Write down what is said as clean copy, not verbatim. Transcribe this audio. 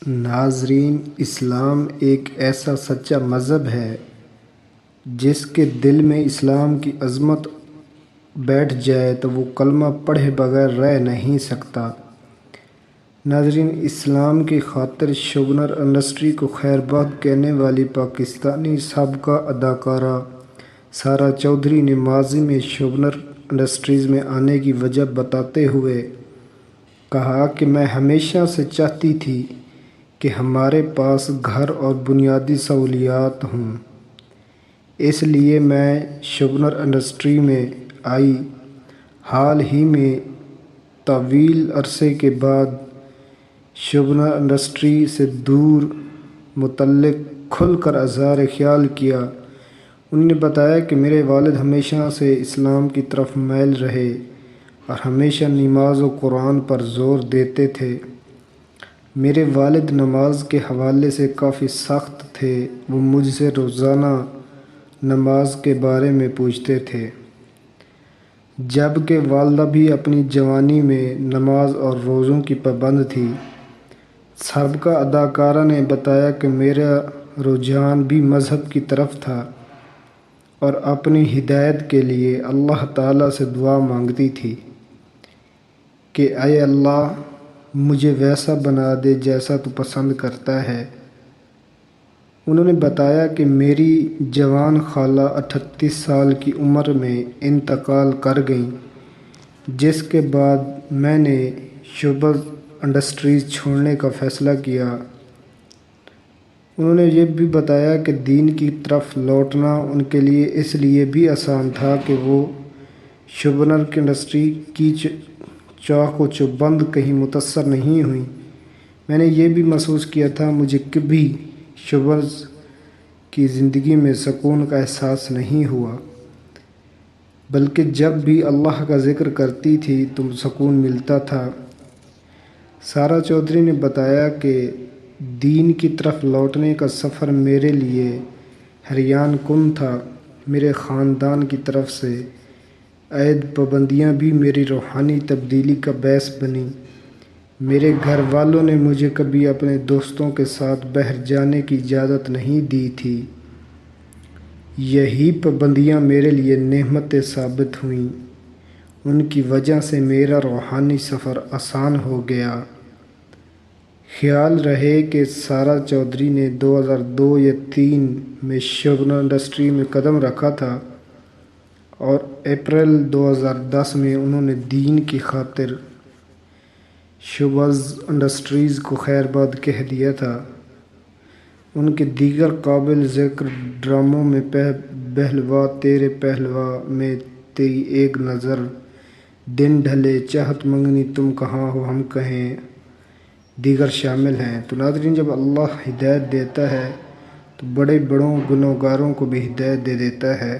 ناظرین، اسلام ایک ایسا سچا مذہب ہے جس کے دل میں اسلام کی عظمت بیٹھ جائے تو وہ کلمہ پڑھے بغیر رہ نہیں سکتا۔ ناظرین، اسلام کی خاطر شوبنر انڈسٹری کو خیر باد کہنے والی پاکستانی سابقہ اداکارہ سارہ چودھری نے ماضی میں شوبنر انڈسٹریز میں آنے کی وجہ بتاتے ہوئے کہا کہ میں ہمیشہ سے چاہتی تھی کہ ہمارے پاس گھر اور بنیادی سہولیات ہوں، اس لیے میں شوبنر انڈسٹری میں آئی۔ حال ہی میں طویل عرصے کے بعد شوبنر انڈسٹری سے دور متعلق کھل کر اظہار خیال کیا۔ انہوں نے بتایا کہ میرے والد ہمیشہ سے اسلام کی طرف مائل رہے اور ہمیشہ نماز و قرآن پر زور دیتے تھے۔ میرے والد نماز کے حوالے سے کافی سخت تھے، وہ مجھ سے روزانہ نماز کے بارے میں پوچھتے تھے، جبکہ والدہ بھی اپنی جوانی میں نماز اور روزوں کی پابند تھی۔ سابقہ اداکارہ نے بتایا کہ میرا رجحان بھی مذہب کی طرف تھا اور اپنی ہدایت کے لیے اللہ تعالیٰ سے دعا مانگتی تھی کہ اے اللہ، مجھے ویسا بنا دے جیسا تو پسند کرتا ہے۔ انہوں نے بتایا کہ میری جوان خالہ 38 سال کی عمر میں انتقال کر گئیں، جس کے بعد میں نے شوبنر انڈسٹریز چھوڑنے کا فیصلہ کیا۔ انہوں نے یہ بھی بتایا کہ دین کی طرف لوٹنا ان کے لیے اس لیے بھی آسان تھا کہ وہ شوبنر کی انڈسٹری کی چاق و چوبند کہیں متاثر نہیں ہوئیں۔ میں نے یہ بھی محسوس کیا تھا، مجھے کبھی شوبنر کی زندگی میں سکون کا احساس نہیں ہوا، بلکہ جب بھی اللہ کا ذکر کرتی تھی تو سکون ملتا تھا۔ سارہ چودھری نے بتایا کہ دین کی طرف لوٹنے کا سفر میرے لیے حیران کن تھا۔ میرے خاندان کی طرف سے عائد پابندیاں بھی میری روحانی تبدیلی کا باعث بنیں۔ میرے گھر والوں نے مجھے کبھی اپنے دوستوں کے ساتھ باہر جانے کی اجازت نہیں دی تھی۔ یہی پابندیاں میرے لیے نعمتیں ثابت ہوئیں، ان کی وجہ سے میرا روحانی سفر آسان ہو گیا۔ خیال رہے کہ سارہ چودھری نے 2002 یا 2003 میں شوبنر انڈسٹری میں قدم رکھا تھا اور اپریل 2010 میں انہوں نے دین کی خاطر شوبنر انڈسٹریز کو خیر باد کہہ دیا تھا۔ ان کے دیگر قابل ذکر ڈراموں میں پہلوا تیرے پہلوا میں تیری ایک نظر، دن ڈھلے، چاہت منگنی، تم کہاں ہو ہم کہیں دیگر شامل ہیں۔ تو ناظرین، جب اللہ ہدایت دیتا ہے تو بڑے بڑوں گنہگاروں کو بھی ہدایت دے دیتا ہے۔